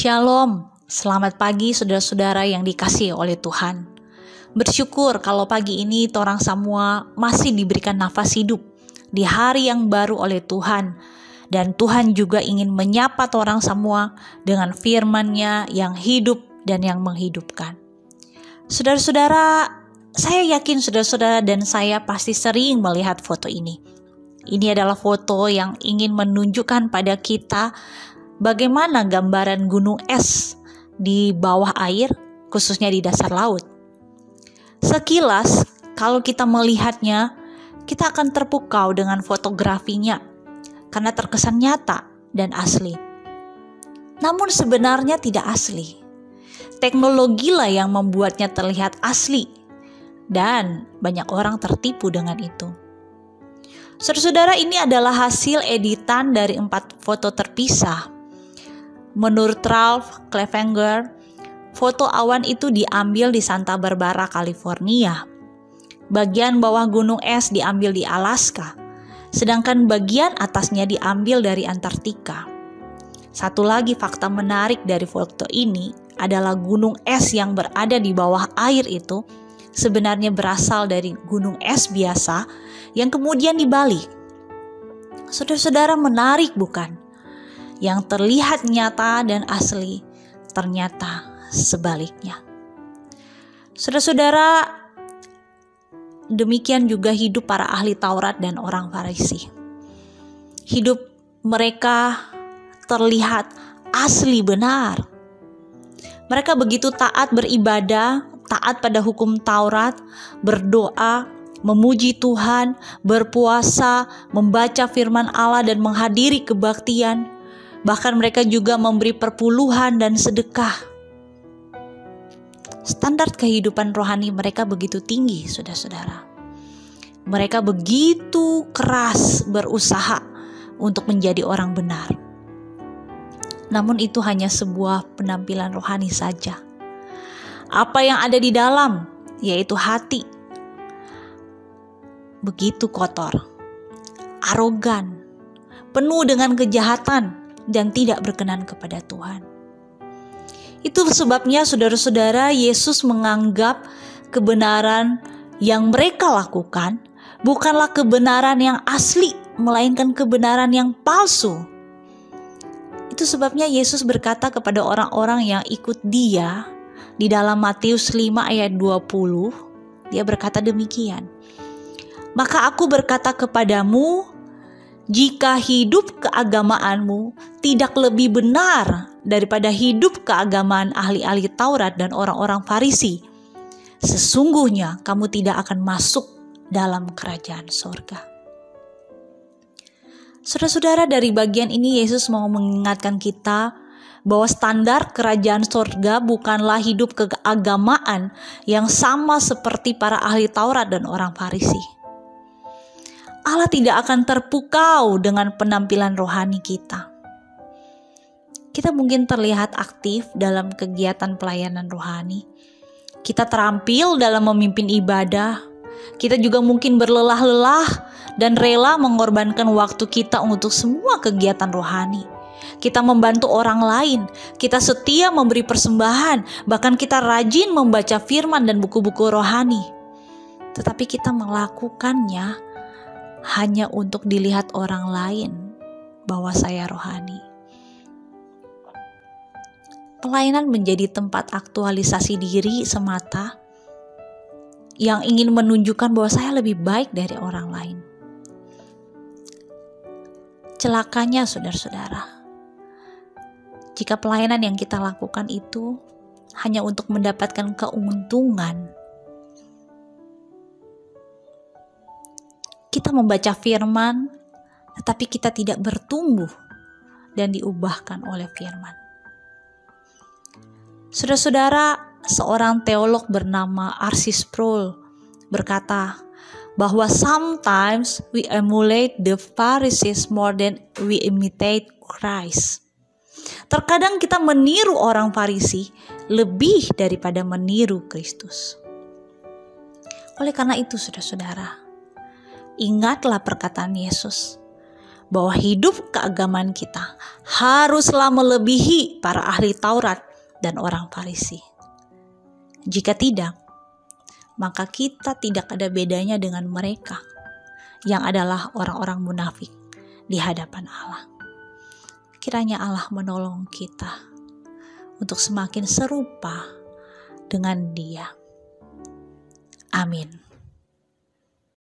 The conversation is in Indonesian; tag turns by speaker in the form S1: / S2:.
S1: Shalom, selamat pagi saudara-saudara yang dikasihi oleh Tuhan. Bersyukur kalau pagi ini torang semua masih diberikan nafas hidup di hari yang baru oleh Tuhan. Dan Tuhan juga ingin menyapa torang semua dengan firman-Nya yang hidup dan yang menghidupkan. Saudara-saudara, saya yakin saudara-saudara dan saya pasti sering melihat foto ini. Ini adalah foto yang ingin menunjukkan pada kita bagaimana gambaran gunung es di bawah air, khususnya di dasar laut. Sekilas, kalau kita melihatnya, kita akan terpukau dengan fotografinya karena terkesan nyata dan asli. Namun sebenarnya tidak asli. Teknologilah yang membuatnya terlihat asli dan banyak orang tertipu dengan itu. Saudara-saudara, ini adalah hasil editan dari 4 foto terpisah. Menurut Ralph Clevenger, foto awan itu diambil di Santa Barbara, California. Bagian bawah gunung es diambil di Alaska, sedangkan bagian atasnya diambil dari Antartika. Satu lagi fakta menarik dari foto ini adalah gunung es yang berada di bawah air itu sebenarnya berasal dari gunung es biasa yang kemudian dibalik. Saudara-saudara, menarik bukan? Yang terlihat nyata dan asli ternyata sebaliknya. Saudara-saudara, demikian juga hidup para ahli Taurat dan orang Farisi. Hidup mereka terlihat asli benar. Mereka begitu taat beribadah, taat pada hukum Taurat, berdoa, memuji Tuhan, berpuasa, membaca firman Allah dan menghadiri kebaktian. Bahkan mereka juga memberi perpuluhan dan sedekah. Standar kehidupan rohani mereka begitu tinggi, saudara-saudara. Mereka begitu keras berusaha untuk menjadi orang benar. Namun itu hanya sebuah penampilan rohani saja. Apa yang ada di dalam, yaitu hati, begitu kotor, arogan, penuh dengan kejahatan, dan tidak berkenan kepada Tuhan. Itu sebabnya saudara-saudara, Yesus menganggap kebenaran yang mereka lakukan bukanlah kebenaran yang asli, melainkan kebenaran yang palsu. Itu sebabnya Yesus berkata kepada orang-orang yang ikut Dia di dalam Matius 5 ayat 20, Dia berkata demikian. Maka aku berkata kepadamu, jika hidup keagamaanmu tidak lebih benar daripada hidup keagamaan ahli-ahli Taurat dan orang-orang Farisi, sesungguhnya kamu tidak akan masuk dalam kerajaan surga. Saudara-saudara, dari bagian ini Yesus mau mengingatkan kita bahwa standar kerajaan surga bukanlah hidup keagamaan yang sama seperti para ahli Taurat dan orang Farisi. Allah tidak akan terpukau dengan penampilan rohani kita. Kita mungkin terlihat aktif dalam kegiatan pelayanan rohani. Kita terampil dalam memimpin ibadah. Kita juga mungkin berlelah-lelah dan rela mengorbankan waktu kita untuk semua kegiatan rohani. Kita membantu orang lain, kita setia memberi persembahan, bahkan kita rajin membaca firman dan buku-buku rohani. Tetapi kita melakukannya hanya untuk dilihat orang lain bahwa saya rohani. Pelayanan menjadi tempat aktualisasi diri semata yang ingin menunjukkan bahwa saya lebih baik dari orang lain. Celakanya saudara-saudara, jika pelayanan yang kita lakukan itu hanya untuk mendapatkan keuntungan. Kita membaca firman, tetapi kita tidak bertumbuh dan diubahkan oleh firman. Saudara-saudara, seorang teolog bernama R.C. Sproul berkata bahwa sometimes we emulate the Pharisees more than we imitate Christ. Terkadang kita meniru orang Farisi lebih daripada meniru Kristus. Oleh karena itu, saudara-saudara, ingatlah perkataan Yesus bahwa hidup keagamaan kita haruslah melebihi para ahli Taurat dan orang Farisi. Jika tidak, maka kita tidak ada bedanya dengan mereka yang adalah orang-orang munafik di hadapan Allah. Kiranya Allah menolong kita untuk semakin serupa dengan Dia. Amin.